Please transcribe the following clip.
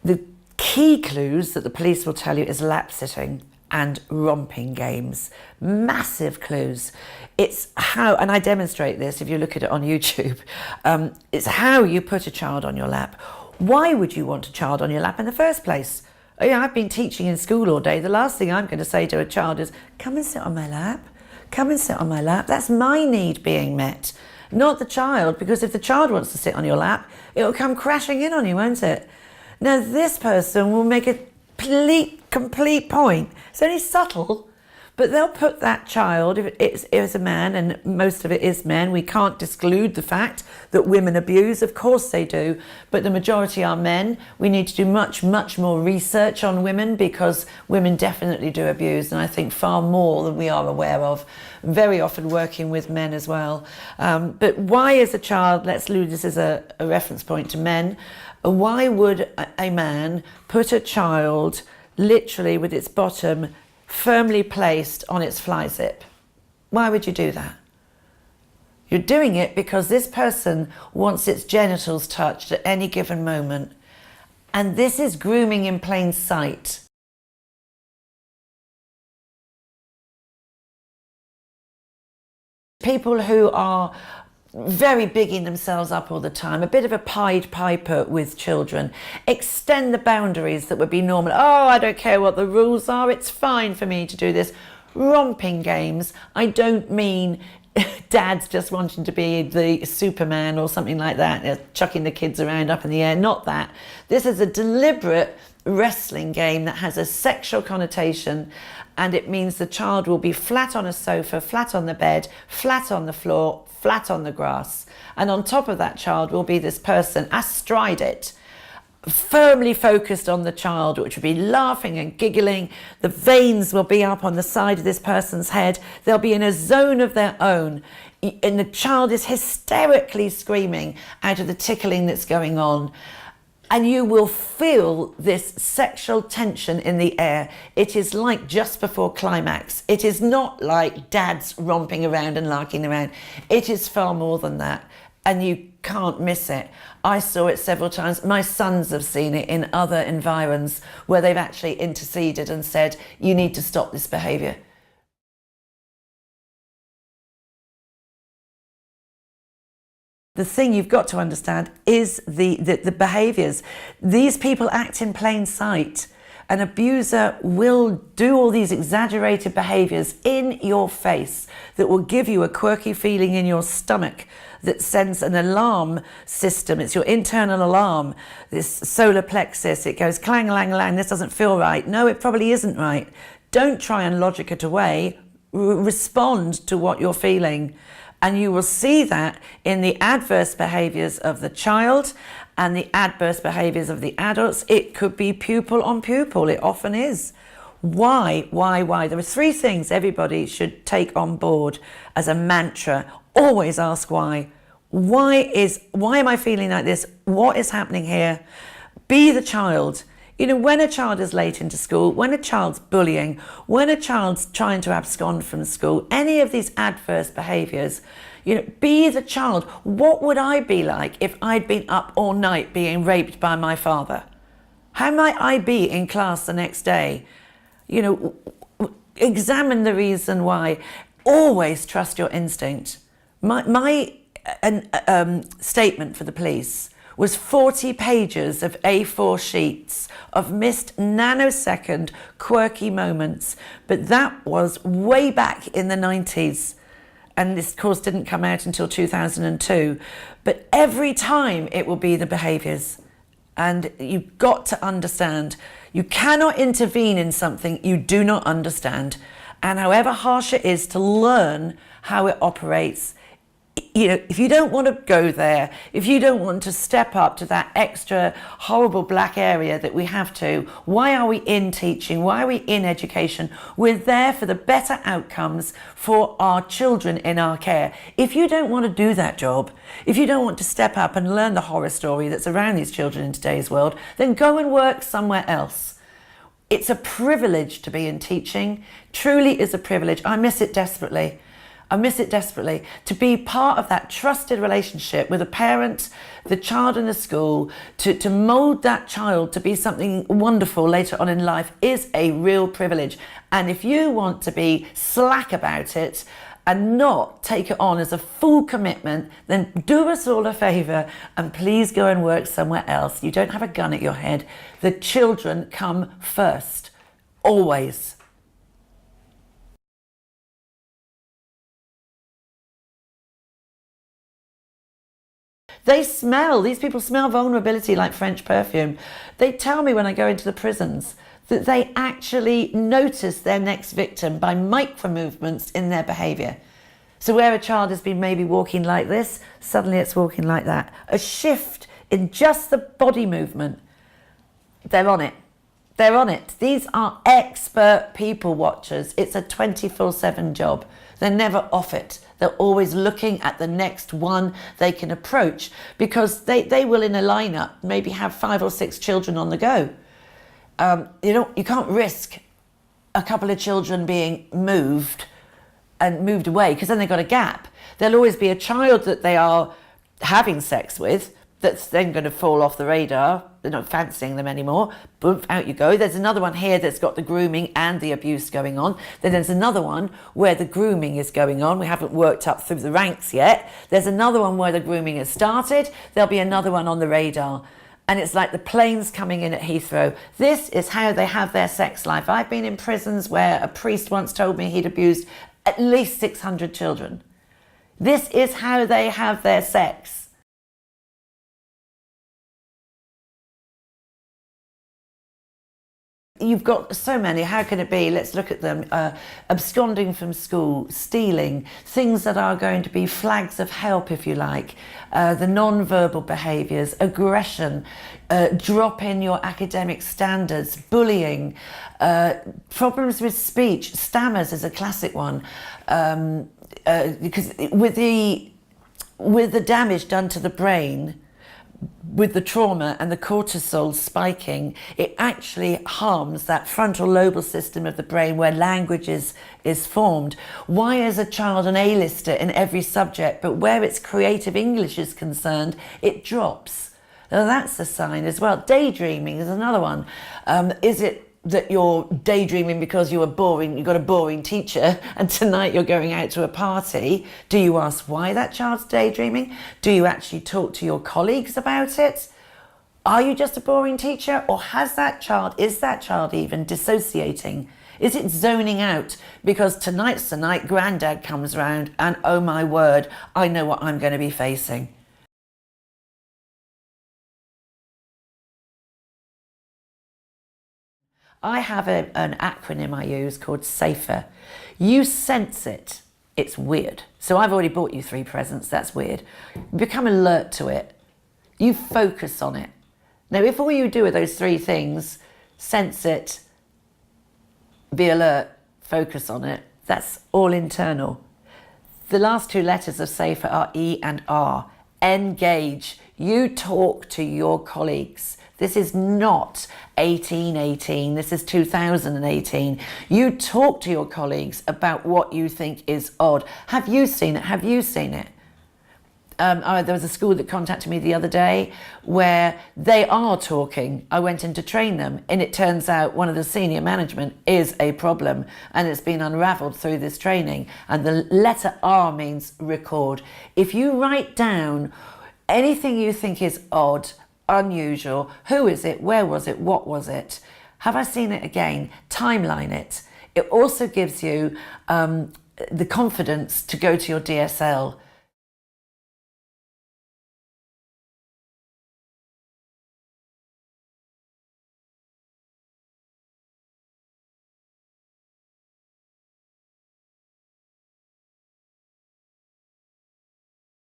The key clues that the police will tell you is lap sitting and romping games. Massive clues. It's how, and I demonstrate this if you look at it on YouTube, it's how you put a child on your lap. Why would you want a child on your lap in the first place? I've been teaching in school all day. The last thing I'm going to say to a child is, come and sit on my lap. Come and sit on my lap. That's my need being met, not the child, because if the child wants to sit on your lap, it'll come crashing in on you, won't it? Now, this person will make a complete point. It's only subtle, but they'll put that child, if it's a man, and most of it is men, we can't exclude the fact that women abuse, of course they do, but the majority are men. We need to do much more research on women, because women definitely do abuse, and I think far more than we are aware of, very often working with men as well. But why is a child, let's use this as a reference point to men, why would a man put a child literally with its bottom firmly placed on its fly zip? Why would you do that? You're doing it because this person wants its genitals touched at any given moment. And this is grooming in plain sight. People who are very bigging themselves up all the time, a bit of a Pied Piper with children, extend the boundaries that would be normal. Oh, I don't care what the rules are, it's fine for me to do this. Romping games, I don't mean dads just wanting to be the Superman or something like that, chucking the kids around up in the air, not that. This is a deliberate wrestling game that has a sexual connotation, and it means the child will be flat on a sofa, flat on the bed, flat on the floor, flat on the grass, and on top of that child will be this person astride it, firmly focused on the child, which will be laughing and giggling. The veins will be up on the side of this person's head. They'll be in a zone of their own, and the child is hysterically screaming out of the tickling that's going on. And you will feel this sexual tension in the air. It is like just before climax. It is not like dads romping around and larking around. It is far more than that, and you can't miss it. I saw it several times. My sons have seen it in other environs where they've actually interceded and said, you need to stop this behaviour. The thing you've got to understand is the behaviours. These people act in plain sight. An abuser will do all these exaggerated behaviours in your face that will give you a quirky feeling in your stomach that sends an alarm system. It's your internal alarm, this solar plexus. It goes clang, lang, lang, this doesn't feel right. No, it probably isn't right. Don't try and logic it away. Respond to what you're feeling. And you will see that in the adverse behaviours of the child and the adverse behaviours of the adults. It could be pupil on pupil. It often is. Why? There are three things everybody should take on board as a mantra. Always ask why. Why am I feeling like this? What is happening here? Be the child. You know, when a child is late into school, when a child's bullying, when a child's trying to abscond from school, any of these adverse behaviours, you know, be the child. What would I be like if I'd been up all night being raped by my father? How might I be in class the next day? You know, examine the reason why. Always trust your instinct. My statement for the police was 40 pages of A4 sheets of missed nanosecond quirky moments. But that was way back in the 90s. And this course didn't come out until 2002. But every time it will be the behaviours. And you've got to understand, you cannot intervene in something you do not understand. And however harsh it is to learn how it operates, you know, if you don't want to go there, if you don't want to step up to that extra horrible black area that we have to, why are we in teaching? Why are we in education? We're there for the better outcomes for our children in our care. If you don't want to do that job, if you don't want to step up and learn the horror story that's around these children in today's world, then go and work somewhere else. It's a privilege to be in teaching, truly is a privilege. I miss it desperately. I miss it desperately. To be part of that trusted relationship with a parent, the child in the school, to mould that child to be something wonderful later on in life is a real privilege. And if you want to be slack about it and not take it on as a full commitment, then do us all a favour and please go and work somewhere else. You don't have a gun at your head. The children come first, always. These people smell vulnerability like French perfume. They tell me when I go into the prisons that they actually notice their next victim by micro movements in their behaviour. So where a child has been maybe walking like this, suddenly it's walking like that. A shift in just the body movement. They're on it. They're on it. These are expert people watchers. It's a 24/7 job. They're never off it. They're always looking at the next one they can approach, because they will, in a lineup, maybe have 5 or 6 children on the go. You can't risk a couple of children being moved away, because then they've got a gap. There'll always be a child that they are having sex with that's then going to fall off the radar. They're not fancying them anymore. Boom, out you go. There's another one here that's got the grooming and the abuse going on. Then there's another one where the grooming is going on. We haven't worked up through the ranks yet. There's another one where the grooming has started. There'll be another one on the radar. And it's like the planes coming in at Heathrow. This is how they have their sex life. I've been in prisons where a priest once told me he'd abused at least 600 children. This is how they have their sex. You've got so many. How can it be? Let's look at them. Absconding from school, stealing, things that are going to be flags of help, if you like. The non-verbal behaviours, aggression, drop in your academic standards, bullying, problems with speech. Stammers is a classic one, because with the damage done to the brain, with the trauma and the cortisol spiking, it actually harms that frontal lobal system of the brain where language is formed. Why is a child an A-lister in every subject, but where its creative English is concerned, it drops? Now that's a sign as well. Daydreaming is another one. Is it that you're daydreaming because you got a boring teacher and tonight you're going out to a party? Do you ask why that child's daydreaming? Do you actually talk to your colleagues about it? Are you just a boring teacher, or is that child even dissociating? Is it zoning out because tonight's the night granddad comes round and oh my word, I know what I'm going to be facing? I have an acronym I use called SAFER. You sense it, it's weird. So I've already bought you 3 presents, that's weird. Become alert to it. You focus on it. Now, if all you do are those 3 things, sense it, be alert, focus on it, that's all internal. The last 2 letters of SAFER are E and R. Engage. You talk to your colleagues. This is not 1818, this is 2018. You talk to your colleagues about what you think is odd. Have you seen it? Have you seen it? There was a school that contacted me the other day where they are talking. I went in to train them, and it turns out one of the senior management is a problem, and it's been unravelled through this training. And the letter R means record. If you write down anything you think is odd, unusual, who is it, where was it, what was it, have I seen it again, timeline it. It also gives you the confidence to go to your DSL